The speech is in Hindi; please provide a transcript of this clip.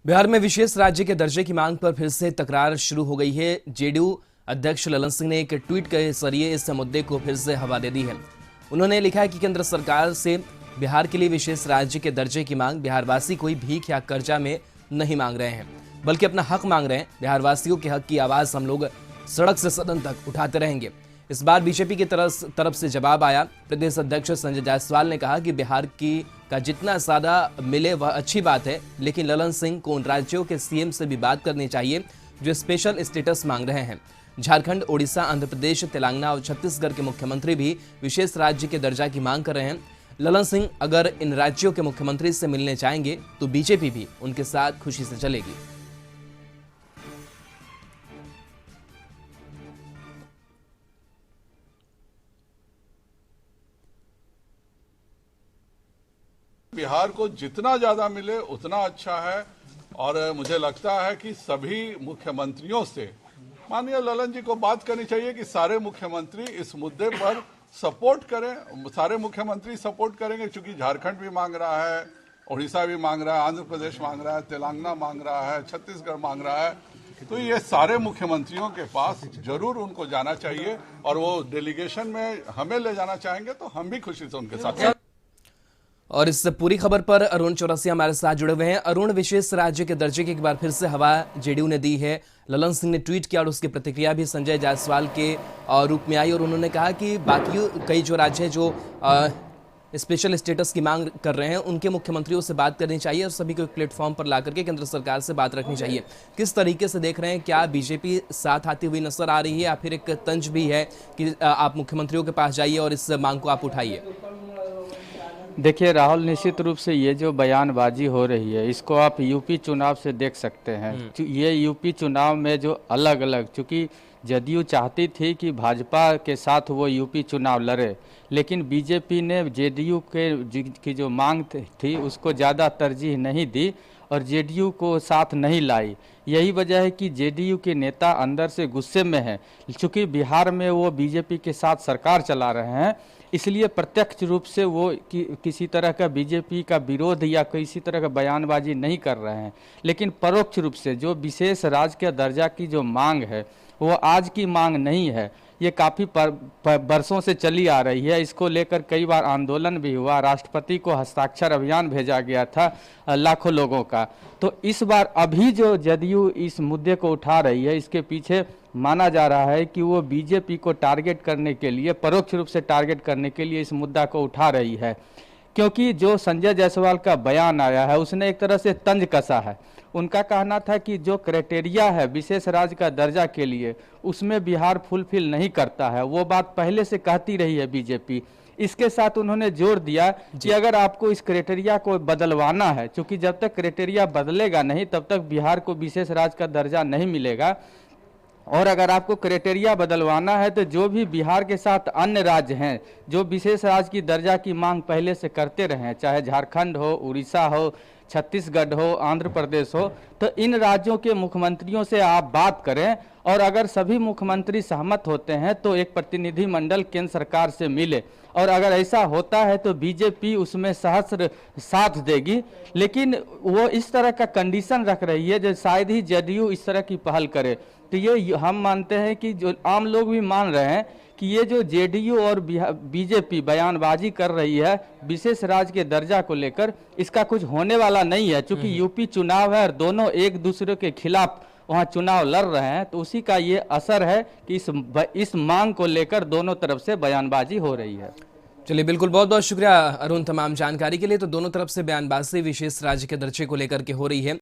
बिहार में विशेष राज्य के दर्जे की मांग पर फिर से तकरार शुरू हो गई है। जेडीयू अध्यक्ष ललन सिंह ने एक ट्वीट के जरिए इस मुद्दे को फिर से हवा दे दी है। उन्होंने लिखा है कि केंद्र सरकार से बिहार के लिए विशेष राज्य के दर्जे की मांग बिहारवासी कोई भीख या कर्जा में नहीं मांग रहे हैं, बल्कि अपना हक मांग रहे हैं। बिहारवासियों के हक की आवाज हम लोग सड़क से सदन तक उठाते रहेंगे। इस बार बीजेपी की तरफ से जवाब आया। प्रदेश अध्यक्ष संजय जायसवाल ने कहा कि बिहार का जितना ज्यादा मिले वह अच्छी बात है, लेकिन ललन सिंह को उन राज्यों के सीएम से भी बात करनी चाहिए जो स्पेशल स्टेटस मांग रहे हैं। झारखंड, ओडिशा, आंध्र प्रदेश, तेलंगाना और छत्तीसगढ़ के मुख्यमंत्री भी विशेष राज्य के दर्जा की मांग कर रहे हैं। ललन सिंह अगर इन राज्यों के मुख्यमंत्री से मिलने चाहेंगे तो बीजेपी भी उनके साथ खुशी से चलेगी। बिहार को जितना ज्यादा मिले उतना अच्छा है और मुझे लगता है कि सभी मुख्यमंत्रियों से माननीय ललन जी को बात करनी चाहिए कि सारे मुख्यमंत्री इस मुद्दे पर सपोर्ट करें। सारे मुख्यमंत्री सपोर्ट करेंगे क्योंकि झारखंड भी मांग रहा है, ओडिशा भी मांग रहा है, आंध्र प्रदेश मांग रहा है, तेलंगाना मांग रहा है, छत्तीसगढ़ मांग रहा है। तो ये सारे मुख्यमंत्रियों के पास जरूर उनको जाना चाहिए और वो डेलीगेशन में हमें ले जाना चाहेंगे तो हम भी खुशी से उनके साथ। और इस पूरी खबर पर अरुण चौरसिया हमारे साथ जुड़े हुए हैं। अरुण, विशेष राज्य के दर्जे की एक बार फिर से हवा जेडीयू ने दी है। ललन सिंह ने ट्वीट किया और उसकी प्रतिक्रिया भी संजय जायसवाल के रूप में आई और उन्होंने कहा कि बाकी कई जो राज्य हैं जो स्पेशल स्टेटस की मांग कर रहे हैं उनके मुख्यमंत्रियों से बात करनी चाहिए और सभी को एक प्लेटफॉर्म पर ला करके केंद्र सरकार से बात रखनी चाहिए। किस तरीके से देख रहे हैं, क्या बीजेपी साथ आती हुई नजर आ रही है या फिर एक तंज भी है कि आप मुख्यमंत्रियों के पास जाइए और इस मांग को आप उठाइए? देखिए राहुल, निश्चित रूप से ये जो बयानबाजी हो रही है इसको आप यूपी चुनाव से देख सकते हैं। ये यूपी चुनाव में जो अलग अलग, चूँकि जदयू चाहती थी कि भाजपा के साथ वो यूपी चुनाव लड़े, लेकिन बीजेपी ने जेडीयू की जो मांग थी उसको ज़्यादा तरजीह नहीं दी और जेडीयू को साथ नहीं लाई। यही वजह है कि जेडीयू के नेता अंदर से गुस्से में हैं, चूँकि बिहार में वो बीजेपी के साथ सरकार चला रहे हैं, इसलिए प्रत्यक्ष रूप से वो किसी तरह का बीजेपी का विरोध या किसी तरह का बयानबाजी नहीं कर रहे हैं, लेकिन परोक्ष रूप से जो विशेष राज्य के दर्जा की जो मांग है वो आज की मांग नहीं है, ये काफ़ी बरसों से चली आ रही है। इसको लेकर कई बार आंदोलन भी हुआ, राष्ट्रपति को हस्ताक्षर अभियान भेजा गया था लाखों लोगों का। तो इस बार अभी जो जदयू इस मुद्दे को उठा रही है इसके पीछे माना जा रहा है कि वो बीजेपी को टारगेट करने के लिए, परोक्ष रूप से टारगेट करने के लिए इस मुद्दा को उठा रही है, क्योंकि जो संजय जायसवाल का बयान आया है उसने एक तरह से तंज कसा है। उनका कहना था कि जो क्राइटेरिया है विशेष राज्य का दर्जा के लिए उसमें बिहार फुलफिल नहीं करता है, वो बात पहले से कहती रही है बीजेपी। इसके साथ उन्होंने जोर दिया कि अगर आपको इस क्राइटेरिया को बदलवाना है, क्योंकि जब तक क्राइटेरिया बदलेगा नहीं तब तक बिहार को विशेष राज्य का दर्जा नहीं मिलेगा, और अगर आपको क्राइटेरिया बदलवाना है तो जो भी बिहार के साथ अन्य राज्य हैं जो विशेष राज्य की दर्जा की मांग पहले से करते रहे हैं, चाहे झारखंड हो, उड़ीसा हो, छत्तीसगढ़ हो, आंध्र प्रदेश हो, तो इन राज्यों के मुख्यमंत्रियों से आप बात करें और अगर सभी मुख्यमंत्री सहमत होते हैं तो एक प्रतिनिधि मंडल केंद्र सरकार से मिले, और अगर ऐसा होता है तो बीजेपी उसमें सहस्र साथ देगी। लेकिन वो इस तरह का कंडीशन रख रही है जो शायद ही जदयू इस तरह की पहल करे। तो ये हम मानते हैं कि जो आम लोग भी मान रहे हैं कि ये जो जेडीयू और बीजेपी बयानबाजी कर रही है विशेष राज्य के दर्जा को लेकर, इसका कुछ होने वाला नहीं है, क्योंकि यूपी चुनाव है और दोनों एक दूसरे के खिलाफ वहाँ चुनाव लड़ रहे हैं, तो उसी का ये असर है कि इस मांग को लेकर दोनों तरफ से बयानबाजी हो रही है। चलिए, बिल्कुल, बहुत बहुत शुक्रिया अरुण तमाम जानकारी के लिए। तो दोनों तरफ से बयानबाजी विशेष राज्य के दर्जे को लेकर के हो रही है।